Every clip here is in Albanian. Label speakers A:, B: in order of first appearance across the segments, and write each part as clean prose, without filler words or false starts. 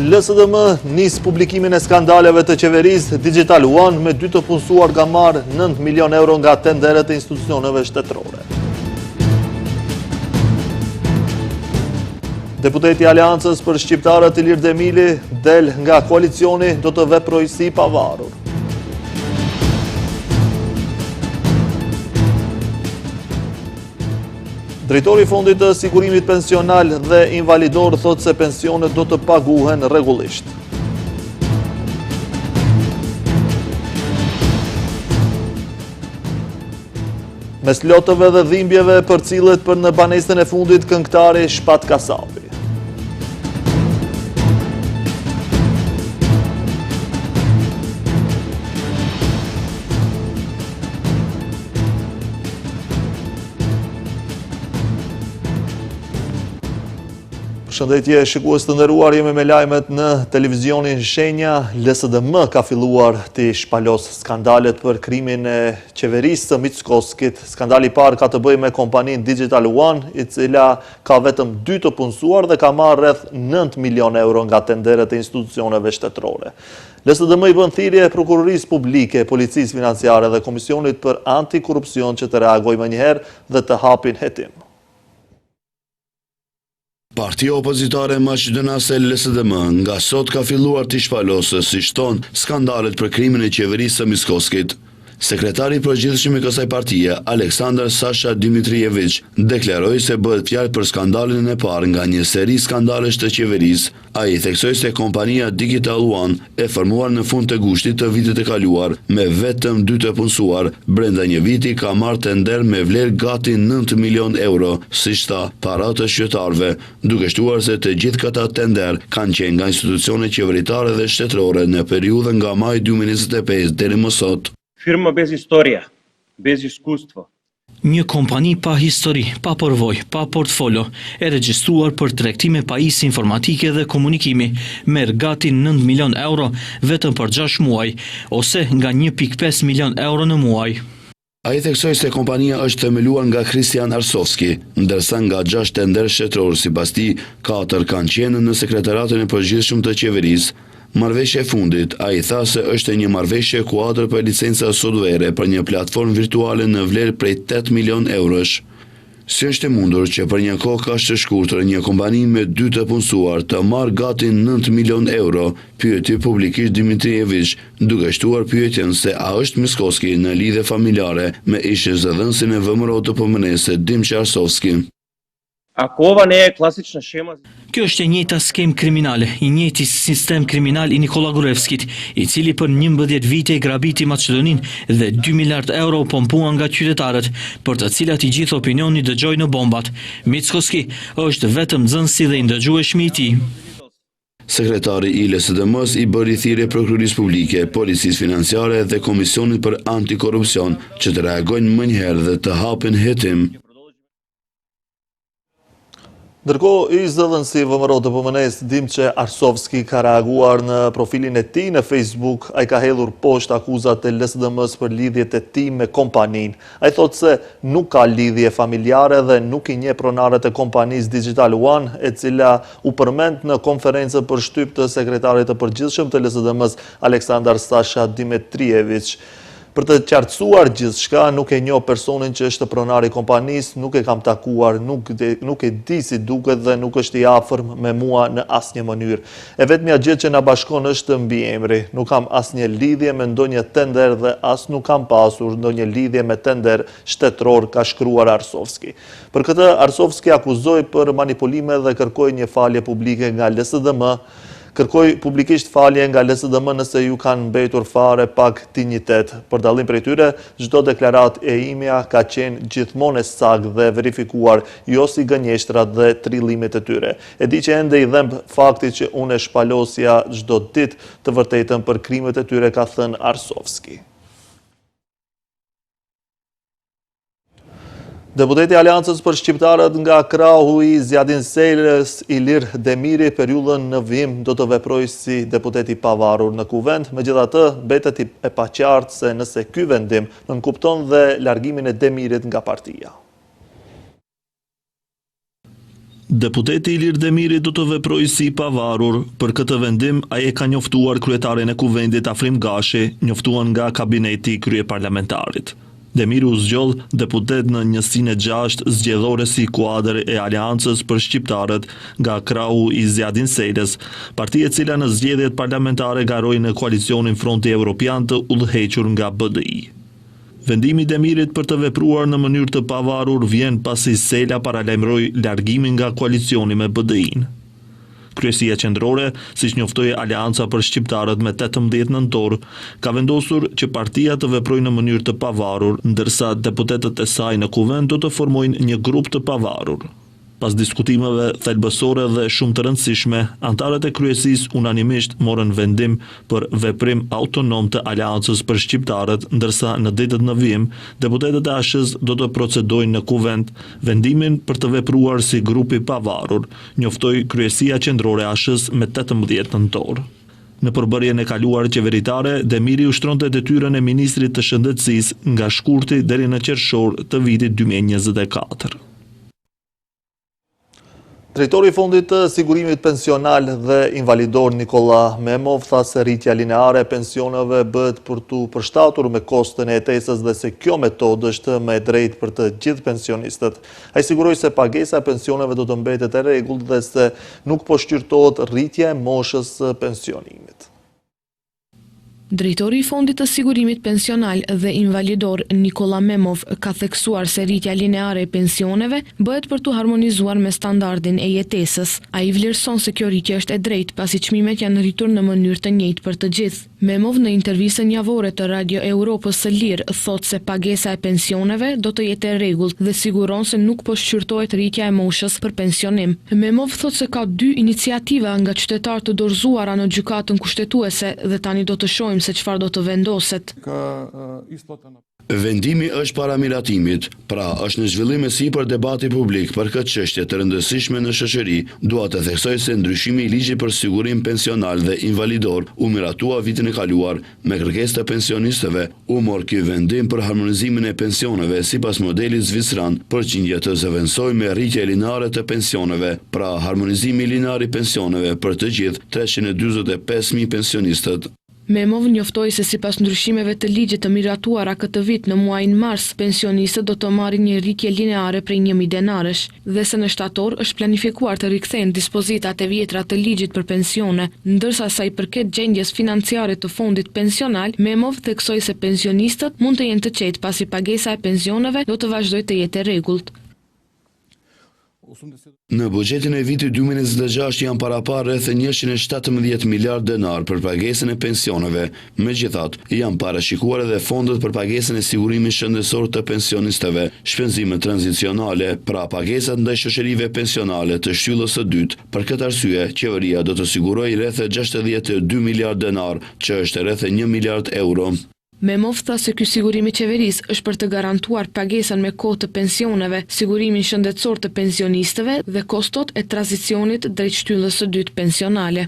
A: LSDM nis publikimin e skandaleve të qeverisë. Digital One me 2 të punësuar ka marrë 9 milion euro nga tenderet e institucioneve shtetërore. Deputeti i Aleancës për Shqiptarët Ilir Demili del nga koalicioni, do të veprojë si i pavarur. Drejtori i Fondit të Sigurimit Pensional dhe Invalidor thotë se pensionet do të paguhen rregullisht. Mes lotëve dhe dhimbjeve përcillet për në banesën e fundit këngëtari Shpat Kasapi. Shëndetje shikues të nderuar, jemi me lajmet në televizionin Shenja. LSDM ka filluar të shpalos skandalet për krimin e qeverisë së Mickoskit. Skandali i parë ka të bëjë me kompaninë Digital One, i cila ka vetëm 2 të punësuar dhe ka marrë rreth 9 milion euro nga tenderet e institucioneve shtetërore. LSDM i bën thirrje prokurorisë publike, policisë financiare dhe Komisionit për Antikorrupsion që të reagojë mënjëherë dhe të hapin hetim.
B: Partia opozitare maqedonase LSDM nga sot ka filluar të shpalosë, si shton, skandalet për krimin e qeverisë së Mickoskit. Sekretari i përgjithshëm i kësaj partie, Aleksandar Sasha Dimitrijević, deklaroi se bëhet fjalë për skandalin e parë nga një seri skandalesh të qeverisë. Ai theksoi se kompania Digital One, e formuar në fund të gushtit të vitit të kaluar, me vetëm 2 të punësuar, brenda një viti ka marrë tender me vlerë gati 9 milion euro, siç tha, para të shqiptarëve, duke shtuar se të gjithë këta tender kanë qenë nga institucione qeveritare dhe shtetërore në periudhën nga maj 2025 deri më sot.
C: Firma bez historia, bez iskustvo.
D: Një kompani pa histori, pa përvojë, pa portfolio, e regjistruar për tregtime pajisje informatike dhe komunikimi, merr gati 9 milion euro vetëm për 6 muaj, ose nga 1.5 milion euro në muaj.
B: Ai theksoi se kompania është themeluar nga Kristian Arsovski, ndërsa nga 6 tender shtetëror sipas tij, 4 kanë qenë në sekretariatin e përgjithshëm të qeverisë. Marrëveshja e fundit, ai tha se është një marrëveshje kuadër për licenca software për një platformë virtuale në vlerë prej 8 milion eurosh. Si është e mundur që për një kohë kaq të shkurtër një kompani me 2 të punësuar të marrë gati 9 milion euro, pyeti publikisht Dimitrijević, duke shtuar pyetjen se a është Mickoski në lidhje familjare me ish-zëdhënësin e VMRO të PMN-së Dimçi Arsovski.
C: Ako ova ne je klasična šema...
D: Kjo është e njëjta skemë kriminale, i njëjti sistem kriminal i Nikola Gruevskit, i cili për 11 vite i grabiti Maqedoninë dhe 2 miliard euro pompuan nga qytetarët, për të cilat i gjithë opinioni dëgjoi në bombat. Mickoski është vetëm nxënësi dhe i ndëgjueshmi i tij.
B: Sekretari i LSDM-s i bëri thirrje prokurorisë publike, policisë financiare dhe Komisionit për Antikorrupsion që të reagojnë mënjëherë dhe të hapin hetim.
A: Ndërkohë, ish-zëdhënësi VMRO të PMN-së Dimçi Arsovski ka reaguar në profilin e tij në Facebook. Ai ka hedhur poshtë akuzat e LSDM-s për lidhjet e tij me kompaninë. Ai thotë se nuk ka lidhje familjare dhe nuk i njeh pronarët e kompanisë Digital One, e cila u përmend në konferencën për shtyp të sekretarit të përgjithshëm të LSDM-s Aleksandar Sasha Dimitrijević. Për të qartësuar gjithçka, nuk e njoh personin që është pronari i kompanisë, nuk e kam takuar, nuk e di si duket dhe nuk është i afërm me mua në asnjë mënyrë. E vetmja gjë që na bashkon është mbiemri. Nuk kam asnjë lidhje me ndonjë tender dhe as nuk kam pasur ndonjë lidhje me tender shtetëror, ka shkruar Arsovski. Për këtë, Arsovski akuzoi për manipulime dhe kërkoi një falje publike nga LSDM. Kërkoi publikisht falje nga LSDM nëse ju kanë mbetur fare pak dinjitet. Për dallim prej tyre, çdo deklaratë e imja ka qenë gjithmonë e saktë dhe verifikuar, jo si gënjeshtrat dhe trillimet e tyre. E di që ende i dhemb fakti që unë e shpalosja çdo ditë të vërtetën për krimet e tyre, ka thënë Arsovski. Deputeti i Aleancës për Shqiptarët nga krahu i Zjadin Selës, Ilir Demiri, periudhën në vijim do të veprojë si deputet i pavarur në kuvend. Megjithatë, mbetet e paqartë se nëse ky vendim nënkupton dhe largimin e Demirit nga partia. Deputeti Ilir Demiri do të veprojë si i pavarur. Për këtë vendim, ai e ka njoftuar kryetarin e kuvendit Afrim Gashi, njoftuar nga kabineti i kryeparlamentarit. Demiri u zgjoll deputet në njësinë e 6 zgjedhore si kuadër e Aleancës për shqiptarët nga krahu i Zjadin Selës, partia e cila në zgjedhjet parlamentare garoi në koalicionin Fronti Evropian të udhëhequr nga BDI. Vendimi i Demirit për të vepruar në mënyrë të pavarur vjen pasi Sela paralajmëroi largimin nga koalicioni me BDI-n. Kryesia qendrore, siç njoftoi Aleanca për shqiptarët me 18 nëntor, ka vendosur që partia të veprojë në mënyrë të pavarur, ndërsa deputetët e saj në kuvend do të formojnë një grup të pavarur. Pas diskutimeve thelbësore dhe shumë të rëndësishme, antarët e kryesisë unanimisht morën vendim për veprim autonom të Aleancës për shqiptarët, ndërsa në ditët në vijim, deputetët e ASH-s do të procedojnë në kuvend vendimin për të vepruar si grupi pavarur, njoftoi kryesia qendrore e ASH-s me 18 nëntor. Në përbërjen e kaluar qeveritare, Demiri ushtronte detyrën e ministrit të shëndetësisë nga shkurti deri në qershor të vitit 2024. Drejtori i Fondit të Sigurimit Pensional dhe Invalidor Nikola Memov tha se rritja lineare e pensioneve bëhet për tu përshtatur me kostën e jetesës dhe se kjo metodë është më e drejtë për të gjithë pensionistët. Ai siguroi se pagesa e pensioneve do të mbetet e rregullt dhe se nuk po shqyrtohet rritja e moshës së pensionimit.
E: Drejtori i Fondit të Sigurimit Pensional dhe Invalidor Nikola Memov ka theksuar se rritja lineare e pensioneve bëhet për të harmonizuar me standardin e jetesës. Ai vlerëson se kjo rritje është e drejtë pasi çmimet janë rritur në mënyrë të njëjtë për të gjithë. Memov në intervistën javore të Radio Europës së Lirë thotë se pagesa e pensioneve do të jetë e rregullt dhe siguron se nuk po shqyrtohet rritja e moshës për pensionim. Memov thotë se ka 2 iniciativa nga qytetarë të dorëzuara në gjykatën kushtetuese dhe tani do të shohim se çfarë do të vendoset.
B: Vendimi është para miratimit, pra është në zhvillim e sipër debati publik për këtë çështje të rëndësishme në shoqëri. Dua të theksoj se ndryshimi i ligjit për sigurim pensional dhe invalidor u miratua vitin e kaluar me kërkesë të pensionistëve. U mor ky vendim për harmonizimin e pensioneve sipas modelit zvicran, përqindje të zëvendësoj me rritje lineare të pensioneve, pra harmonizimi linear i pensioneve për të gjithë 345.000 pensionistët.
E: Memov njoftoi se sipas ndryshimeve të ligjit të miratuara këtë vit në muajin mars, pensionistët do të marrin një rritje lineare prej 1.000 denarësh dhe se në shtator është planifikuar të rikthehen dispozitat e vjetra të ligjit për pensione, ndërsa sa i përket gjendjes financiare të fondit pensional, Memov theksoi se pensionistët mund të jenë të qetë pasi pagesa e pensioneve do të vazhdojë të jetë e rregullt.
B: Në buxhetin e vitit 2026 janë parapar rreth 117 miliard denar për pagesën e pensioneve. Megjithatë, janë parashikuar edhe fondet për pagesën e sigurimit shëndetësor të pensionistëve, shpenzime tranzicionale, pra pagesat ndaj shoqërive pensionale të shtyllës së dytë. Për këtë arsye, qeveria do të sigurojë rreth 62 miliard denar, që është rreth 1 miliard euro.
E: Memov tha se ky sigurim i qeverisë është për të garantuar pagesën me kohë të pensioneve, sigurimin shëndetësor të pensionistëve dhe kostot e tranzicionit drejt shtyllës së dytë pensionale.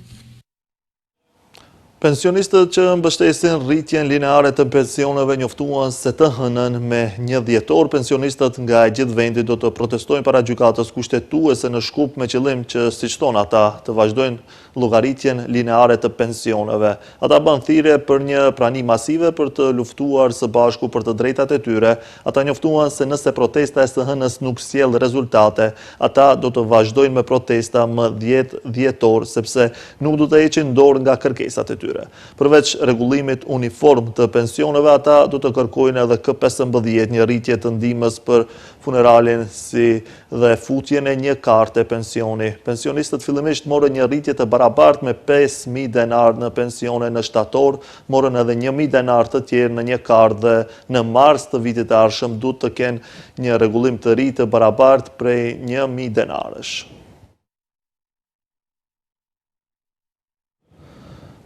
A: Pensionistët që mbështesin rritjen lineare të pensioneve njoftuan se të hënën me 1 dhjetor, pensionistët nga gjithë vendi do të protestojnë para gjykatës kushtetuese në Shkup me qëllim që, siç thonë ata, të vazhdojnë llogaritjen lineare të pensioneve. Ata bën thirrje për një prani masive për të luftuar së bashku për të drejtat e tyre. Ata njoftuan se nëse protesta e së hënës nuk sjell rezultate, ata do të vazhdojnë me protesta më 10 dhjetor, sepse nuk do të heqin dorë nga kërkesat e tyre. Përveç rregullimit uniform të pensioneve, ata do të kërkojnë edhe K15 një rritje të ndihmës për funeralin si dhe futjen e një karte pensioni. Pensionistët fillimisht morën një rritje të barabartë me 5.000 denar në pensione në shtator, morën edhe 1.000 denar të tjerë në një kartë dhe në mars të vitit të ardhshëm duhet të kenë një rregullim të ri të barabartë prej 1.000 denarësh.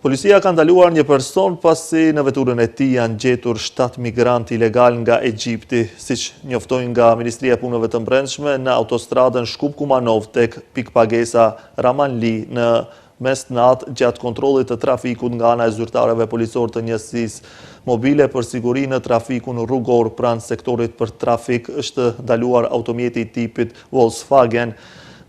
A: Policia ka ndaluar një person pasi në veturën e tij janë gjetur 7 migrantë ilegal nga Egjipti, siç njoftojnë nga Ministria e Punëve të Brendshme në autostradën Shkup-Kumanov tek pikpagesa Ramanli në mesnatë gjatë kontrollit të trafikut nga ana e zyrtarëve policor të njësisë mobile për siguri në trafikun rrugor pranë sektorit për trafik është ndaluar automjeti tipit Volkswagen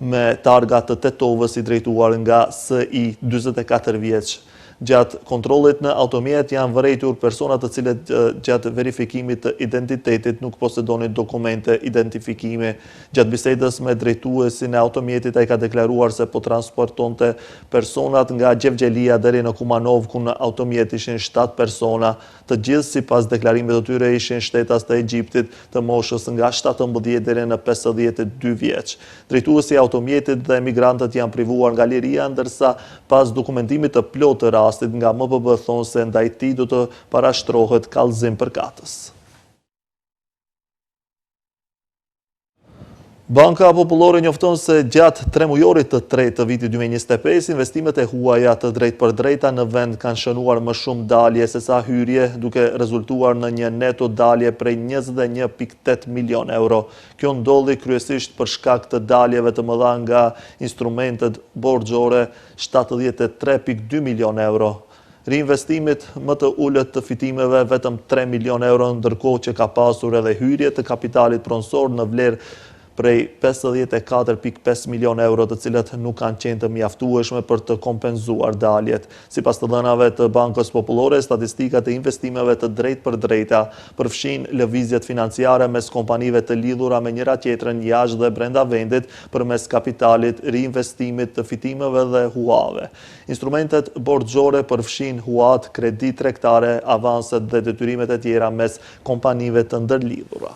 A: me targa të Tetovës i drejtuar nga SI 44 vjeç. Gjatë kontrollit në automjet janë vërejtur personat të cilët gjatë verifikimit të identitetit nuk posedonin dokumente identifikimi. Gjatë bisedës me drejtuesin e automjetit ai ka deklaruar se po transportonte personat nga Gjevgjelia deri në Kumanov ku në automjet ishin 7 persona. Të gjithë sipas deklarimit të tyre ishin shtetas të Egjiptit të moshës nga 17 deri në 52 vjeç. Drejtuesi i automjetit dhe emigrantët janë privuar nga liria ndërsa pas dokumentimit të plotë të rastit nga MPB thonë se ndaj tij do të parashtrohet kallëzim përkatës. Banka Popullore njofton se gjatë 3 mujorit të tretë të vitit 2025, investimet e huaja të drejtpërdrejta në vend kanë shënuar më shumë dalje se sa hyrje, duke rezultuar në një neto dalje prej 21.8 milion euro. Kjo ndodhi kryesisht për shkak të daljeve të mëdha nga instrumentet borxhore 73.2 milion euro. Reinvestimit më të ullët të fitimeve vetëm 3 milion euro, ndërkohë që ka pasur edhe hyrje të kapitalit pronësor në vlerë prej 54.5 milion euro të cilët nuk kanë qenë të mjaftueshme për të kompenzuar daljet. Sipas të dhënave të Bankës Popullore, statistikat e investimeve të drejtpërdrejta përfshin lëvizjet financiare mes kompanive të lidhura me njëra tjetrën jashtë dhe brenda vendit përmes kapitalit, reinvestimit të fitimeve dhe huave. Instrumentet borxhore përfshin huat, kredi tregtare, avanset dhe detyrimet e tjera mes kompanive të ndërlidhura.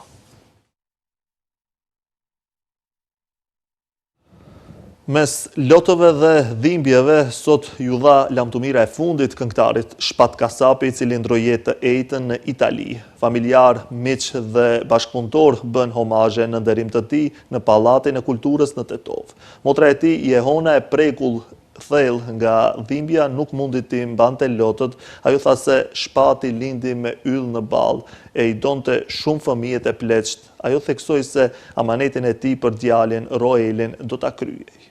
A: Mes lotëve dhe dhimbjeve, sot ju dha lamtumira e fundit këngëtarit Shpat Kasapi, i cili ndroi jetë të ejtën në Itali. Familjar, miq dhe bashkëpunëtor bën homazhe në nderim të tij në Pallatin e Kulturës në Tetov. Motra e tij, Jehona, e prekull thellë nga dhimbja, nuk mundi t'i mbante lotët. Ajo tha se Shpati lindi me yll në ballë e i donte shumë fëmijët e pleqt. Ajo theksoi se amanetin e tij për djalin Roelin do ta kryej.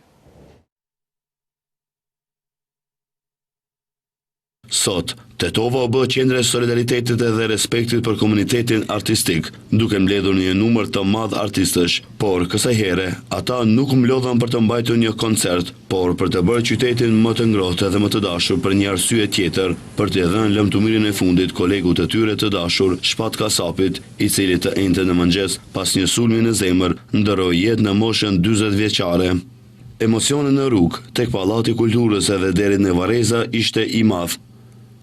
B: Sot, Tetova u bë qendër e solidaritetit dhe respektit për komunitetin artistik, duke mbledhur një numër të madh artistësh, por kësaj here ata nuk mblodhen për të mbajtur një koncert, por për të bërë qytetin më të ngrohtë dhe më të dashur për një arsye tjetër, për t'i dhënë lamtumirën e fundit kolegut të tyre të dashur, Shpat Kasapit, i cili të enjte në mëngjes pas një sulmi në zemër ndroi jetë në moshën 40 vjeçare. Emocioni në rrugë tek Pallati i Kulturës edhe deri në Vareza ishte i madh.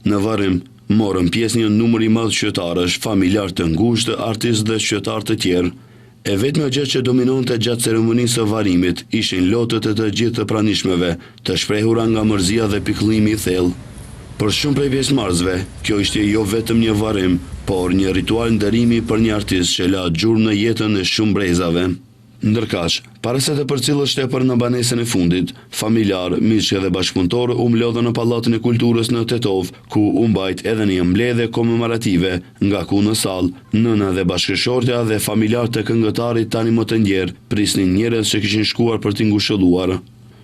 B: Në varrim, morën pjesë një numër i madh qytetarësh, familjar të ngushtë, artistë dhe qytetarë të tjerë. E vetmja gjë që dominonte gjatë ceremonisë së varrimit ishin lotët e të gjithë të pranishmeve, të shprehura nga mërzia dhe pikëllimi i thellë. Për shumë prej pjesëmarrësve, kjo ishte jo vetëm një varrim, por një ritual nderimi për një artist që la gjurmë në jetën e shumë brezave. Ndërkaq, para se të përcjellësh tepër në banesën e fundit, familjar, miq dhe bashkëpunëtor u mlodhën në Pallatin e Kulturës në Tetov, ku u mbajt edhe një mbledhje komemorative, nga ku në sallë, nëna dhe bashkëshortja dhe familjar të këngëtarit tani më të ndjerë prisnin njerëz që kishin shkuar për t'i ngushëlluar.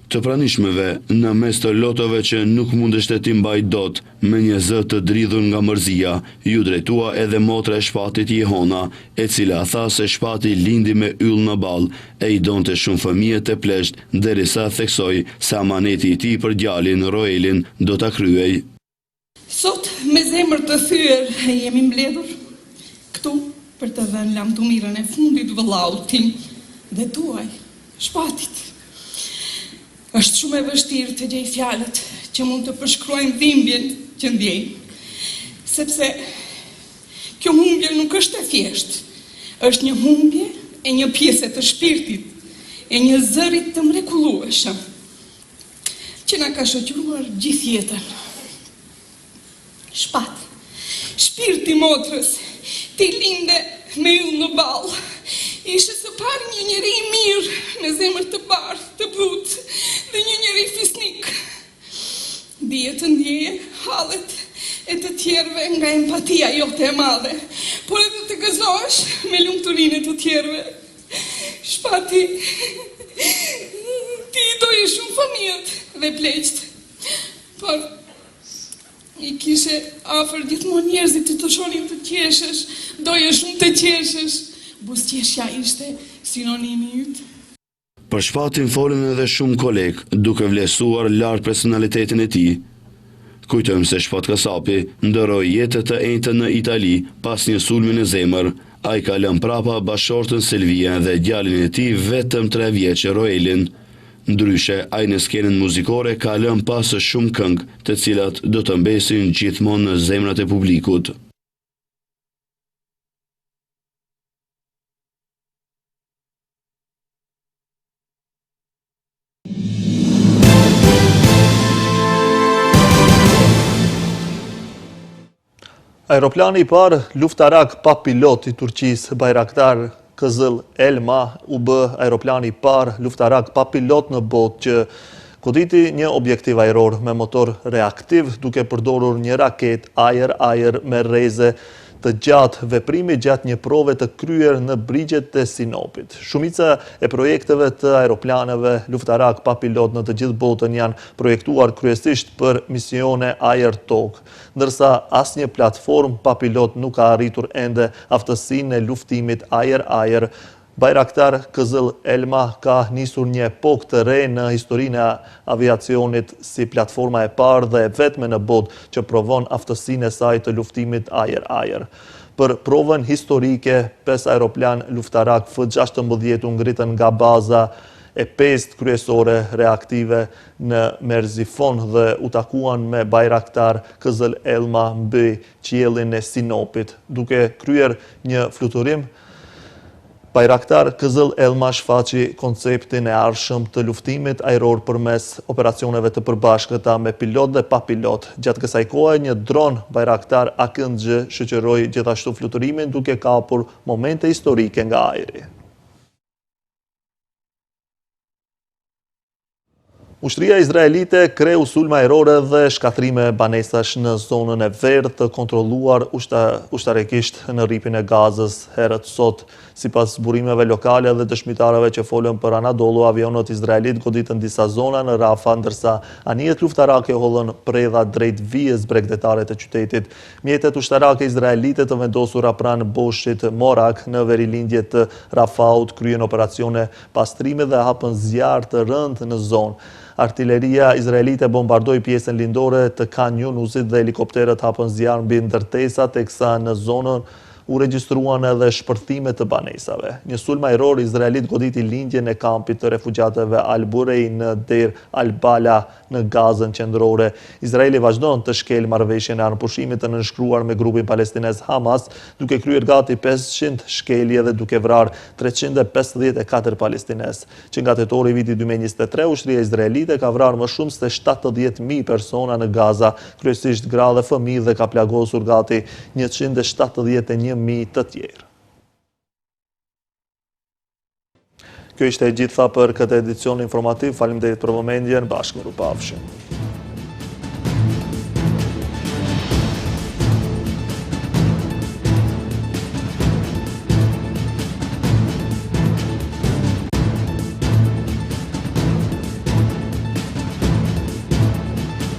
B: Të pranishmeve, në mes të lotove që nuk mundesht e t'i mbajt dot, me një zë të dridhur nga mërzia, ju drejtua edhe motra e Shpatit, Jehona, e cila tha se Shpati lindi me yll në ballë e i donte shumë fëmijët e plesht, derisa theksoi se amaneti i tij për djalin Roelin do ta kryej.
F: Sot me zemër të thyer jemi mbledhur këtu për të dhënë lamtumirën e fundit vëllaut tim dhe tuaj, Shpatit. Është shumë e vështirë të gjej fjalët që mund të përshkruajnë dhimbjen që ndjejmë, sepse kjo humbje nuk është e thjeshtë, është një humbje e një pjese të shpirtit, e një zërit të mrekullueshëm, që na ka shoqëruar gjithë jetën. Shpat, shpirti motrës, ti linde me yll në ballë. Ishte së pari një njeri i mirë, me zemër të bardhë, të butë, dhe një njeri fisnik. Dije të ndjeje hallet e të tjerëve nga empatia jote e madhe, por edhe të gëzohesh me lumturinë e të tjerëve. Shpati, ti doje shumë fëmijët dhe pleqt, por i kishe afër gjithmonë njerëzit të shonin të qeshesh, doje shumë të qeshesh. Buzëqeshja ishte sinonimi yt.
B: Për shpatin folën edhe shumë kolegë, duke vlerësuar lart personalitetin e tij. Kujtojmë se Shpat Kasapi ndëroi jetën e enjtë në Itali pas një sulmi në zemër. Ai ka lënë prapa bashortën Selvia dhe djalin e tij vetëm 3 vjeç, Roelin. Ndryshe, ai në skenën muzikore ka lënë pas shumë këngë, të cilat do të mbesin gjithmonë në zemrat e publikut.
A: Aeroplani i parë luftarak pa pilot i Turqisë, Bayraktar Kızıl Elma, u bë aeroplani i parë luftarak pa pilot në botë që goditi një objektiv ajror me motor reaktiv duke përdorur një raket ajër-ajër me rreze të gjatë, veprimi gjatë një prove të kryer në brigjet e Sinopit. Shumica e projekteve të aeroplaneve luftarak pa pilot në të gjithë botën janë projektuar kryesisht për misione ajër-tokë, ndërsa asnjë platformë pa pilot nuk ka arritur ende aftësinë e luftimit ajër-ajër. Bayraktar Kızıl Elma ka nisur një epokë të re në historinë e aviacionit si platforma e parë dhe e vetme në botë që provon aftësinë e saj të luftimit ajër-ajër. Për provën historike, 5 aeroplan luftarak F-16 u ngritën nga baza e 5 kryesore reaktive në Merzifon dhe u takuan me Bayraktar Kızıl Elma mbi qiellin e Sinopit, duke kryer një fluturim. Bayraktar Kızıl Elma shfaqi konceptin e arshëm të luftimit ajror përmes operacioneve të përbashkëta me pilot dhe pa pilot. Gjatë kësaj kohe, një dron Bayraktar AKNG shoqëroi gjithashtu fluturimin duke kapur momente historike nga ajri. Ushtria izraelite kreu sulme ajrore dhe shkatrime banesash në zonën e verdhë të kontrolluar ushtarekisht në rripin e Gazës herët sot. Sipas burimeve lokale dhe dëshmitarëve që folën për Anadolu, avionët izraelit goditën disa zona në Rafa, ndërsa anijet luftarake hollën predha drejt vijës bregdetare të qytetit. Mjetet ushtarake izraelite të vendosura pranë boshit Morak në verilindje të Rafaut kryen operacione pastrime dhe hapën zjarr të rëndë në zonë. Artilleria izraelite bombardoi pjesën lindore të Khan Yunusit dhe helikopterët hapën zjarr mbi ndërtesa, teksa në zonën u regjistruan edhe shpërthime të banesave. Një sulm ajror izraelit goditi lindjen e kampit të refugjatëve Al-Burej në Der Al-Bala në Gazën qendrore. Izraeli vazhdon të shkel marrëveshjen e armëpushimit të nënshkruar me grupin palestinez Hamas, duke kryer gati 500 shkelje dhe duke vrarë 354 palestinez. Që nga tetori i vitit 2023, ushtria izraelite ka vrarë më shumë se 70.000 persona në Gaza, kryesisht gra dhe fëmijë, dhe ka plagosur gati 171.000 të tjerë. Kjo ishte e gjitha për këtë edicion informativ. Faleminderit për vëmendjen, bashkë më rupafshim.